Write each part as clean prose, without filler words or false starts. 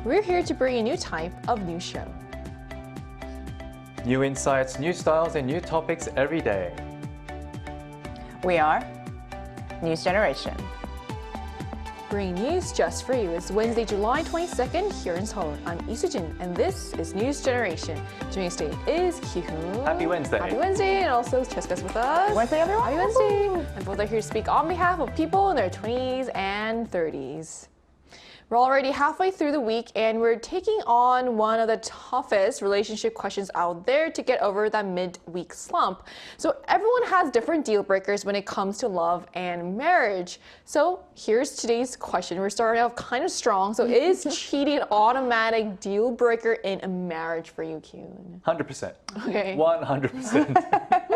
We're here to bring a new type of news show. New insights, new styles, and new topics every day. We are News Generation. Bringing news just for you. It's Wednesday, July 22nd here in Seoul. I'm Lee Soo-jin, and this is News Generation. Joining us today is Ki-hoon. Happy Wednesday. Happy Wednesday, and also Jessica's with us. Happy Wednesday, everyone. Happy Wednesday. And both are here to speak on behalf of people in their 20s and 30s. We're already halfway through the week, and we're taking on one of the toughest relationship questions out there to get over that mid-week slump. So everyone has different deal breakers when it comes to love and marriage. So here's today's question. We're starting off kind of strong. So is cheating an automatic deal breaker in a marriage for you, Kyun? 100%. Okay. 100%.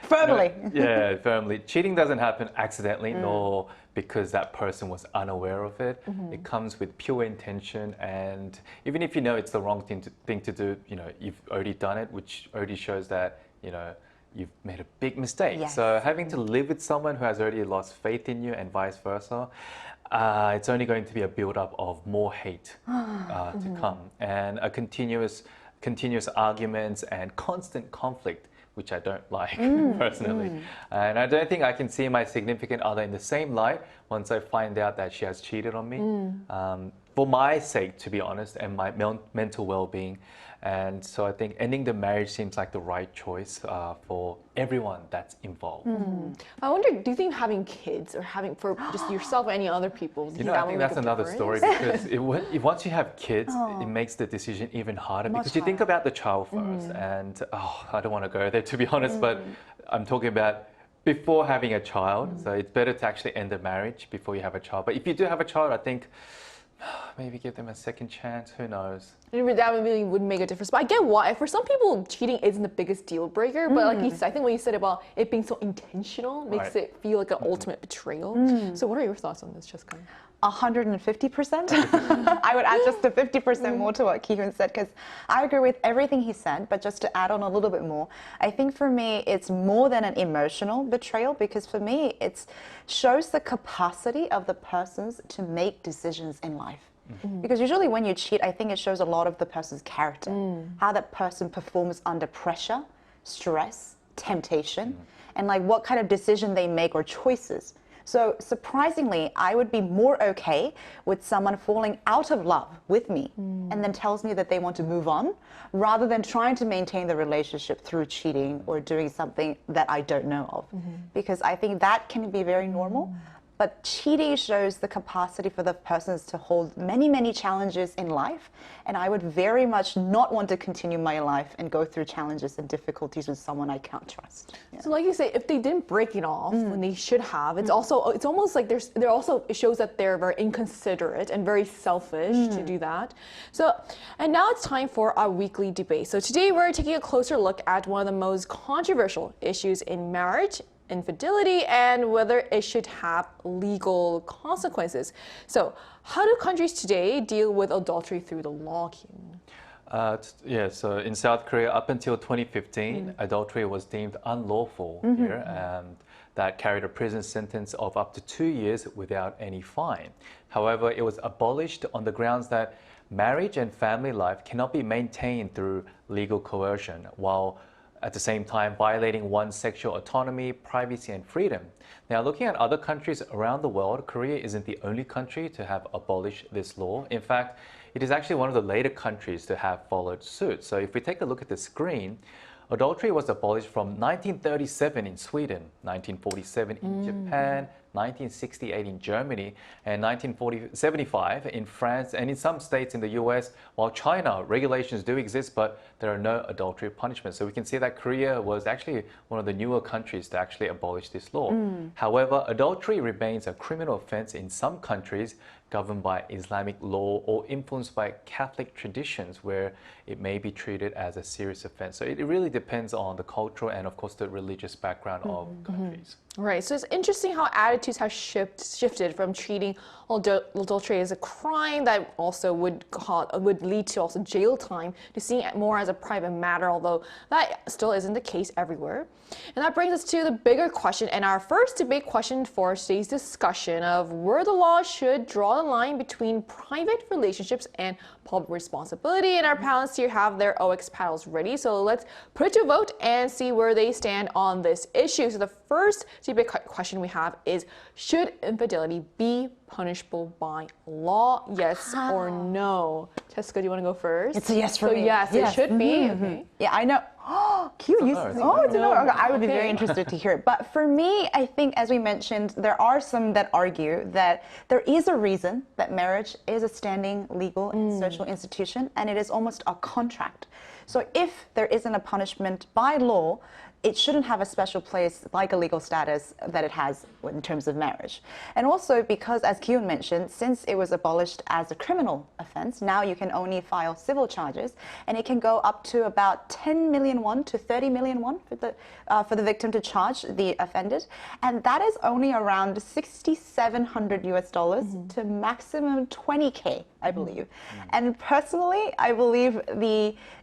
Firmly. Yeah, firmly. Cheating doesn't happen accidentally, nor because that person was unaware of it. It comes with pure intention, and even if you know it's the wrong thing to do, you've already done it, which already shows that, you've made a big mistake. Yes. So having to live with someone who has already lost faith in you and vice versa, it's only going to be a build-up of more hate to come, and a continuous arguments and constant conflict, which I don't like personally. And I don't think I can see my significant other in the same light once I find out that she has cheated on me. For my sake, to be honest, and my mental well-being. And so I think ending the marriage seems like the right choice for everyone that's involved. I wonder, do you think having kids or having for just yourself or any other people, I think that's another story, because once you have kids, it makes the decision even harder, because you think about the child first. And I don't want to go there, to be honest, but I'm talking about before having a child. So it's better to actually end the marriage before you have a child. But if you do have a child, I think maybe give them a second chance. Who knows? That really would make a difference. But I get why. For some people, cheating isn't the biggest deal breaker. But like you said, I think what you said about it being so intentional makes it feel like an ultimate betrayal. So what are your thoughts on this, Jessica? 150%. I would add just the 50% more to what Ki-hoon said, because I agree with everything he said, but just to add on a little bit more, I think for me it's more than an emotional betrayal, because for me it shows the capacity of the persons to make decisions in life. Because usually when you cheat, I think it shows a lot of the person's character, how that person performs under pressure, stress, temptation, and like what kind of decision they make or choices. So surprisingly, I would be more okay with someone falling out of love with me and then tells me that they want to move on, rather than trying to maintain the relationship through cheating or doing something that I don't know of. Because I think that can be very normal. But cheating shows the capacity for the persons to hold many, many challenges in life. And I would very much not want to continue my life and go through challenges and difficulties with someone I can't trust. Yeah. So like you say, if they didn't break it off when they should have, it's almost like it shows that they're very inconsiderate and very selfish to do that. So, and now it's time for our weekly debate. So today we're taking a closer look at one of the most controversial issues in marriage: infidelity, and whether it should have legal consequences. So how do countries today deal with adultery through the law, Kyun? So in South Korea, up until 2015, adultery was deemed unlawful here, and that carried a prison sentence of up to 2 years without any fine. However, it was abolished on the grounds that marriage and family life cannot be maintained through legal coercion, while at the same time violating one's sexual autonomy, privacy, and freedom. Now, looking at other countries around the world, Korea isn't the only country to have abolished this law. In fact, it is actually one of the later countries to have followed suit. So if we take a look at the screen, adultery was abolished from 1937 in Sweden, 1947 in Japan, 1968 in Germany, and 1975 in France, and in some states in the US. While China, regulations do exist, but there are no adultery punishments. So we can see that Korea was actually one of the newer countries to actually abolish this law. However, adultery remains a criminal offense in some countries governed by Islamic law or influenced by Catholic traditions, where it may be treated as a serious offense. So it really depends on the cultural and, of course, the religious background of countries. Right. So it's interesting how attitudes have shifted from treating adultery as a crime that also would lead to also jail time to seeing it more as a private matter, although that still isn't the case everywhere. And that brings us to the bigger question and our first debate question for today's discussion of where the law should draw the line between private relationships and public responsibility. And our panelists here have their OX paddles ready. So let's put it to a vote and see where they stand on this issue. So the first debate question we have is, should infidelity be punishable by law? Yes or no? Jessica, do you want to go first? It's a yes for so me. Yes, it should be. Okay. Yeah, I know. Oh, cute. To know. Okay, I would be very interested to hear it. But for me, I think, as we mentioned, there are some that argue that there is a reason that marriage is a standing legal and social institution, and it is almost a contract. So if there isn't a punishment by law, it shouldn't have a special place like a legal status that it has in terms of marriage. And also because, as Kyun mentioned, since it was abolished as a criminal offense, now you can only file civil charges, and it can go up to about 10 million won to 30 million won for the victim to charge the offended. And that is only around $6,700 US to maximum 20K, I believe. And personally, I believe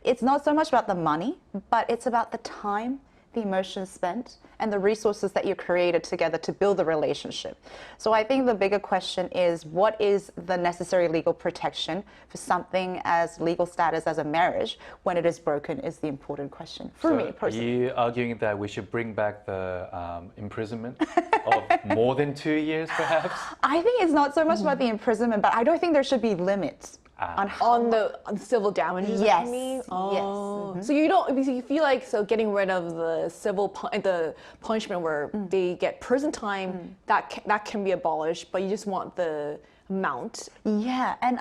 it's not so much about the money, but it's about the time, the emotions spent, and the resources that you created together to build a relationship. So I think the bigger question is, what is the necessary legal protection for something as legal status as a marriage when it is broken is the important question for me personally. Are you arguing that we should bring back the imprisonment of more than 2 years perhaps? I think it's not so much about the imprisonment, but I don't think there should be limits. On the civil damages, yes. You mean? Oh. Yes. So you don't, because you feel like, so getting rid of the the punishment where they get prison time, that can be abolished, but you just want the amount. Yeah, and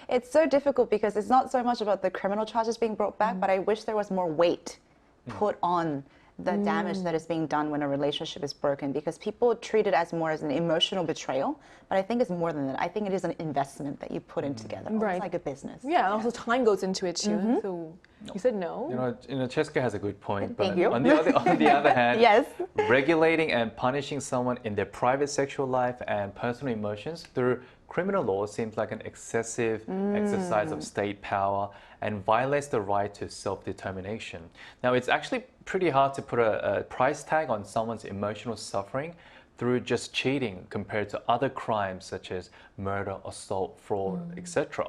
it's so difficult because it's not so much about the criminal charges being brought back, but I wish there was more weight put on the damage that is being done when a relationship is broken, because people treat it as more as an emotional betrayal, but I think it's more than that. I think it is an investment that you put in together, almost like a business. Yeah, also time goes into it too. So you said no. You know, Cheska has a good point. But Thank you. on the other hand, Yes. regulating and punishing someone in their private sexual life and personal emotions through criminal law seems like an excessive exercise of state power and violates the right to self-determination. Now, it's actually pretty hard to put a price tag on someone's emotional suffering through just cheating compared to other crimes such as murder, assault, fraud, etc.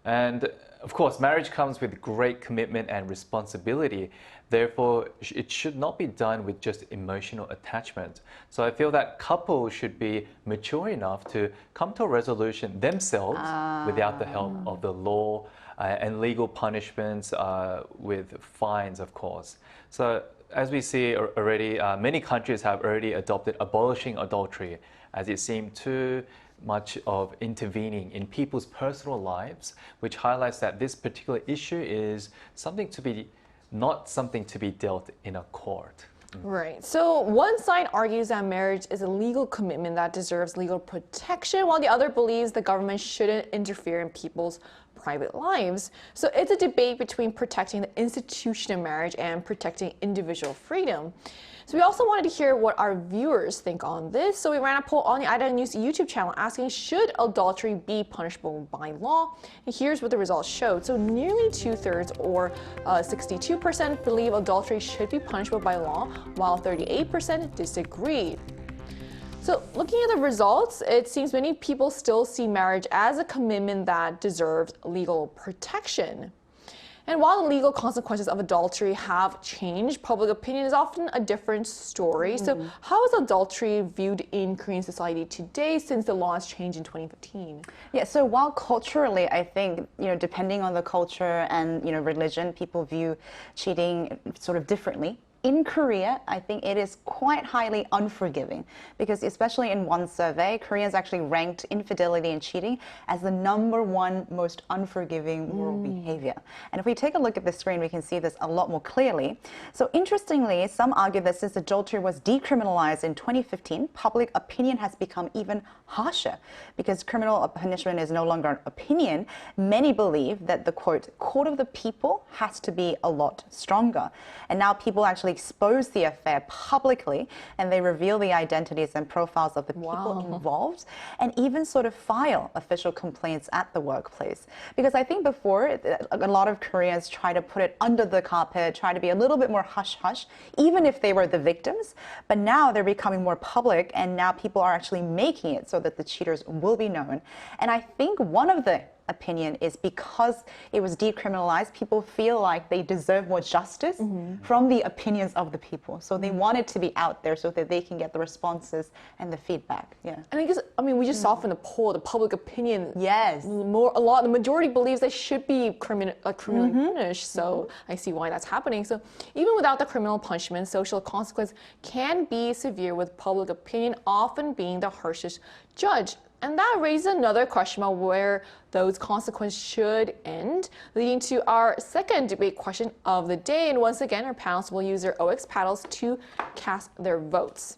And of course, marriage comes with great commitment and responsibility. Therefore, it should not be done with just emotional attachment. So I feel that couples should be mature enough to come to a resolution themselves without the help of the law and legal punishments with fines, of course. So as we see already, many countries have already adopted abolishing adultery, as it seemed too much of intervening in people's personal lives, which highlights that this particular issue is not something to be dealt in a court. Right. So one side argues that marriage is a legal commitment that deserves legal protection, while the other believes the government shouldn't interfere in people's private lives. So it's a debate between protecting the institution of marriage and protecting individual freedom. So we also wanted to hear what our viewers think on this. So we ran a poll on the Ida News YouTube channel asking, should adultery be punishable by law? And here's what the results showed. So nearly 2/3, or 62%, believe adultery should be punishable by law, while 38% disagreed. So looking at the results, it seems many people still see marriage as a commitment that deserves legal protection. And while the legal consequences of adultery have changed, public opinion is often a different story. So how is adultery viewed in Korean society today since the laws changed in 2015? Yeah, so while culturally, I think, depending on the culture and, religion, people view cheating sort of differently. In Korea, I think it is quite highly unforgiving because especially in one survey, Koreans actually ranked infidelity and cheating as the #1 most unforgiving moral behavior. And if we take a look at the screen, we can see this a lot more clearly. So interestingly, some argue that since adultery was decriminalized in 2015, public opinion has become even harsher because criminal punishment is no longer an opinion. Many believe that the quote, court of the people has to be a lot stronger. And now people actually actually expose the affair publicly, and they reveal the identities and profiles of the people involved, and even sort of file official complaints at the workplace. Because I think before, a lot of Koreans try to put it under the carpet, try to be a little bit more hush-hush, even if they were the victims. But now they're becoming more public, and now people are actually making it so that the cheaters will be known. And I think one of the opinion is because it was decriminalized, people feel like they deserve more justice from the opinions of the people. So they want it to be out there so that they can get the responses and the feedback. Yeah. And I guess, we just saw from the poll, the public opinion. Yes. The majority believes they should be criminally punished. So I see why that's happening. So even without the criminal punishment, social consequence can be severe, with public opinion often being the harshest judge. And that raises another question about where those consequences should end, leading to our second debate question of the day. And once again, our panelists will use their OX paddles to cast their votes.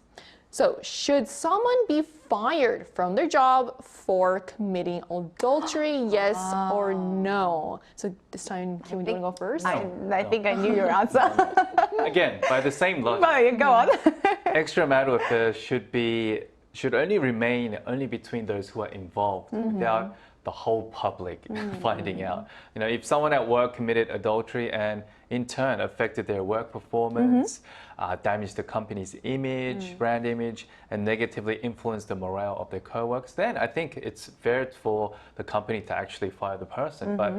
So, should someone be fired from their job for committing adultery, yes or no? So this time, Kim, do you want to go first? I think I knew your answer. Again, by the same logic, Go on. extramarital affairs should only remain between those who are involved, without the whole public finding out. If someone at work committed adultery and in turn affected their work performance, damaged the company's image, brand image, and negatively influenced the morale of their co-workers, then I think it's fair for the company to actually fire the person. But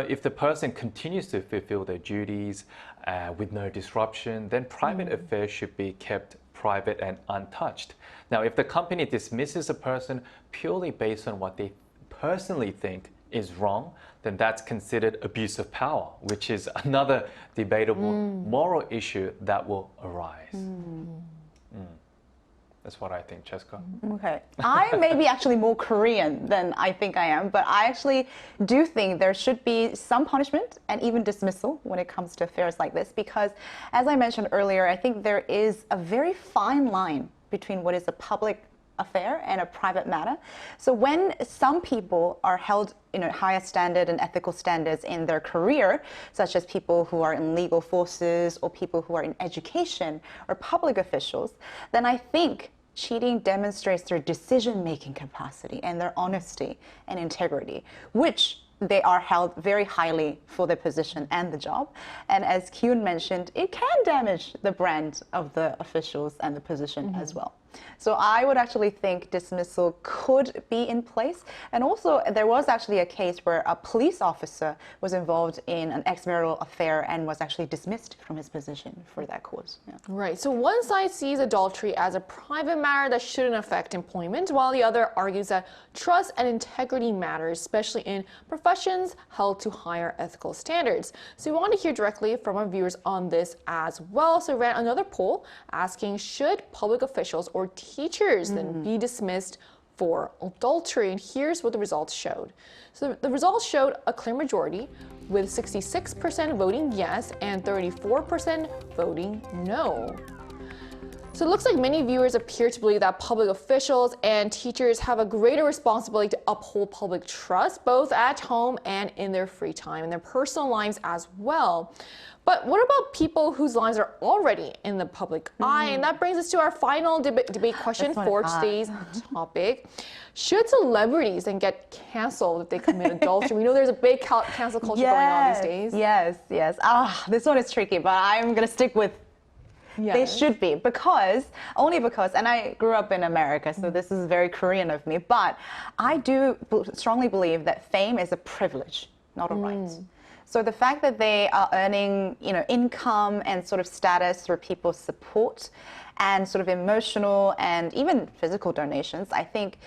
if the person continues to fulfill their duties with no disruption, then private affairs should be kept private and untouched. Now, if the company dismisses a person purely based on what they personally think is wrong, then that's considered abuse of power, which is another debatable moral issue that will arise. That's what I think, Cheska. Okay. I may be actually more Korean than I think I am, but I actually do think there should be some punishment and even dismissal when it comes to affairs like this, because as I mentioned earlier, I think there is a very fine line between what is a public affair and a private matter. So when some people are held higher standard and ethical standards in their career, such as people who are in legal forces or people who are in education or public officials, then I think cheating demonstrates their decision-making capacity and their honesty and integrity, which they are held very highly for their position and the job. And as Kyun mentioned, it can damage the brand of the officials and the position as well. So I would actually think dismissal could be in place. And also, there was actually a case where a police officer was involved in an extramarital affair and was actually dismissed from his position for that cause. Yeah. Right. So one side sees adultery as a private matter that shouldn't affect employment, while the other argues that trust and integrity matters, especially in professions held to higher ethical standards. So we want to hear directly from our viewers on this as well. So we ran another poll asking, should public officials or teachers then be dismissed for adultery? And here's what the results showed. So the results showed a clear majority, with 66% voting yes and 34% voting no. So it looks like many viewers appear to believe that public officials and teachers have a greater responsibility to uphold public trust, both at home and in their free time, and their personal lives as well. But what about people whose lives are already in the public eye? And that brings us to our final debate question for today's topic. Should celebrities then get canceled if they commit adultery? We know there's a big cancel culture going on these days. Yes. This one is tricky, but I'm going to stick with they should be, only because, and I grew up in America, so this is very Korean of me, but I do strongly believe that fame is a privilege, not a right. So the fact that they are earning, income and sort of status through people's support and sort of emotional and even physical donations, I think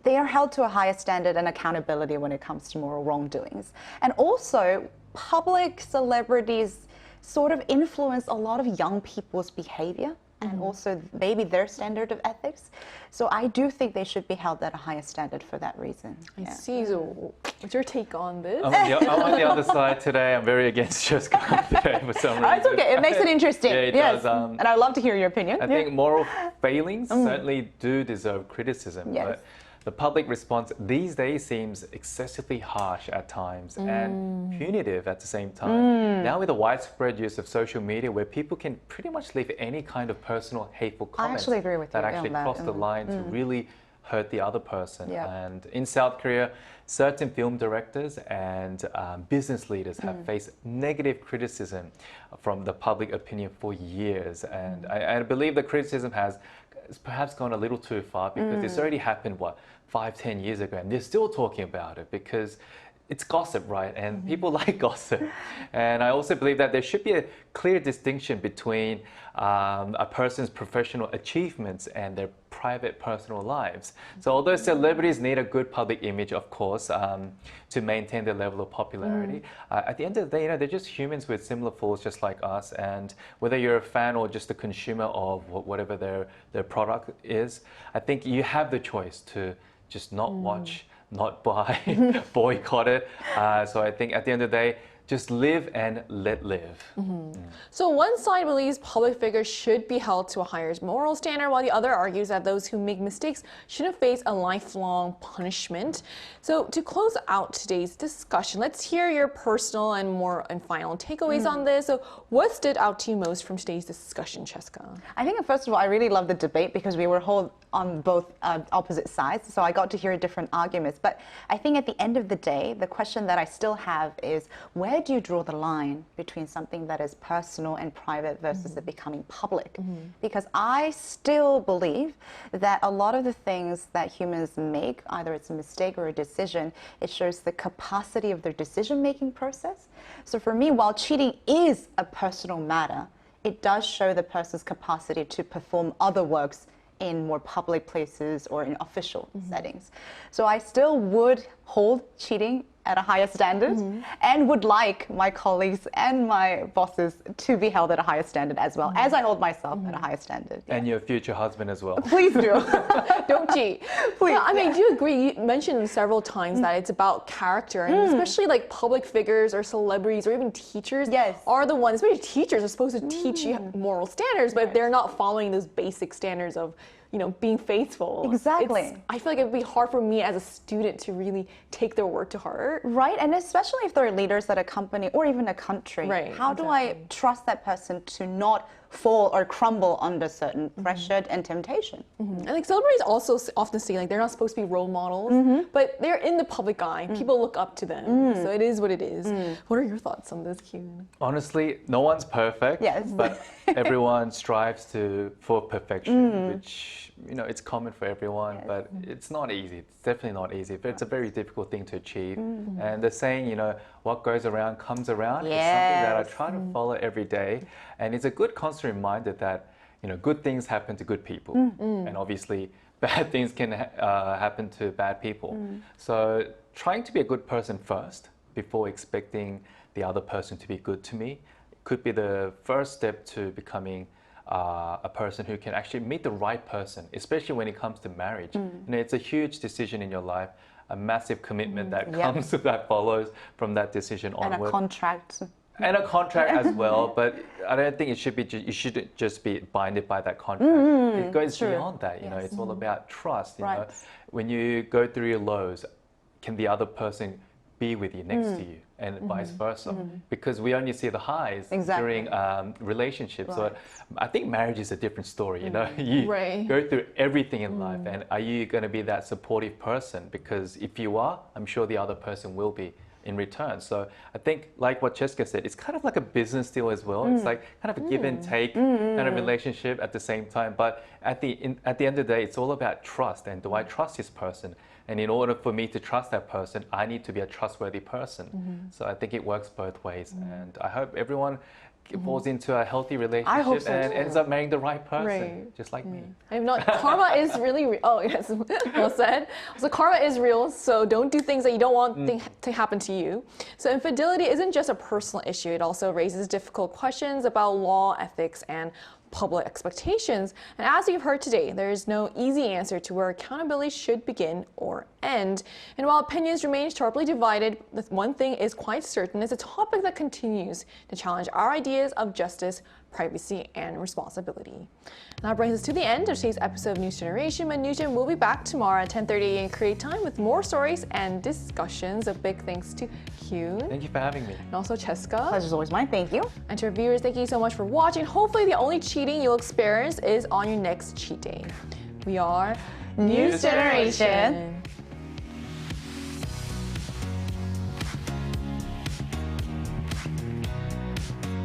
they are held to a higher standard and accountability when it comes to moral wrongdoings. And also, public celebrities sort of influence a lot of young people's behavior and also maybe their standard of ethics. So I do think they should be held at a higher standard for that reason. I see. So what's your take on this? I'm on the other side today. I'm very against just today for some reason. It's okay. It makes it interesting. Yeah, it does. does. And I'd love to hear your opinion. I think moral failings certainly do deserve criticism. Yes. But the public response these days seems excessively harsh at times and punitive at the same time. Now with the widespread use of social media where people can pretty much leave any kind of personal hateful comments actually agree with that you actually on that. cross the line to really hurt the other person. Yeah. And in South Korea, certain film directors and business leaders have faced negative criticism from the public opinion for years. And I believe the criticism has perhaps gone a little too far because it's already happened, 5-10 years ago, and they're still talking about it because it's gossip, right? And people like gossip. And I also believe that there should be a clear distinction between a person's professional achievements and their private personal lives. So although celebrities need a good public image, of course, to maintain their level of popularity, at the end of the day, they're just humans with similar flaws just like us. And whether you're a fan or just a consumer of whatever their product is, I think you have the choice to just not watch, not buy, boycott it. So I think at the end of the day, just live and let live. So one side believes public figures should be held to a higher moral standard, while the other argues that those who make mistakes shouldn't face a lifelong punishment. So to close out today's discussion, let's hear your personal and final takeaways on this. So what stood out to you most from today's discussion, Cheska? I think, first of all, I really love the debate because we were on both opposite sides, so I got to hear different arguments. But I think at the end of the day, the question that I still have is, where do you draw the line between something that is personal and private versus it becoming public? Because I still believe that a lot of the things that humans make, either it's a mistake or a decision, it shows the capacity of their decision-making process. So for me, while cheating is a personal matter, it does show the person's capacity to perform other works in more public places or in official settings. So I still would hold cheating at a higher standard and would like my colleagues and my bosses to be held at a higher standard as well, as I hold myself at a higher standard. And your future husband as well. Please do. Don't cheat. Please. Yeah, I mean, do you agree? You mentioned several times that it's about character, and especially like public figures or celebrities or even teachers are the ones, especially teachers are supposed to teach you moral standards, but if they're not following those basic standards of being faithful. Exactly. I feel like it'd be hard for me as a student to really take their word to heart. Right, and especially if they're leaders at a company or even a country. Right, How do I trust that person to not fall or crumble under certain pressure and temptation? And like celebrities also often say like they're not supposed to be role models, but they're in the public eye. People look up to them, so it is what it is. What are your thoughts on this, Kyun? Honestly, no one's perfect, but everyone strives for perfection, which it's common for everyone, but it's not easy. It's definitely not easy, but it's a very difficult thing to achieve. And the saying, what goes around comes around, is something that I try to follow every day, and it's a good constant reminder that good things happen to good people, and obviously bad things can happen to bad people. So trying to be a good person first before expecting the other person to be good to me could be the first step to becoming a person who can actually meet the right person, especially when it comes to marriage. It's a huge decision in your life, a massive commitment that comes that follows from that decision onward. And a contract. And a contract as well, but I don't think you shouldn't just be binded by that contract. It goes beyond that. It's all about trust. When you go through your lows, can the other person be with you next to you, and vice versa? Because we only see the highs during relationships. So I think marriage is a different story. You go through everything in life, and are you going to be that supportive person? Because if you are, I'm sure the other person will be in return. So I think, like what Cheska said, it's kind of like a business deal as well. It's like kind of a give and take kind of relationship at the same time. But at the end of the day, it's all about trust. And do I trust this person? And in order for me to trust that person, I need to be a trustworthy person. So I think it works both ways. And I hope everyone falls into a healthy relationship and ends up marrying the right person, just like me. I'm not. Karma is really real. Oh, yes, well said. So karma is real, so don't do things that you don't want to happen to you. So infidelity isn't just a personal issue. It also raises difficult questions about law, ethics, and public expectations. And as you've heard today, there is no easy answer to where accountability should begin or end. And while opinions remain sharply divided, the one thing is quite certain: it's a topic that continues to challenge our ideas of justice, privacy and responsibility. And that brings us to the end of today's episode of News Generation. My Nugent will be back tomorrow at 10:30 in Korea time with more stories and discussions. A big thanks to Hyun Thank you for having me. and also Cheska. Pleasure's always mine. Thank you. And to our viewers, thank you so much for watching. Hopefully the only cheating you'll experience is on your next cheat day. We are News Generation.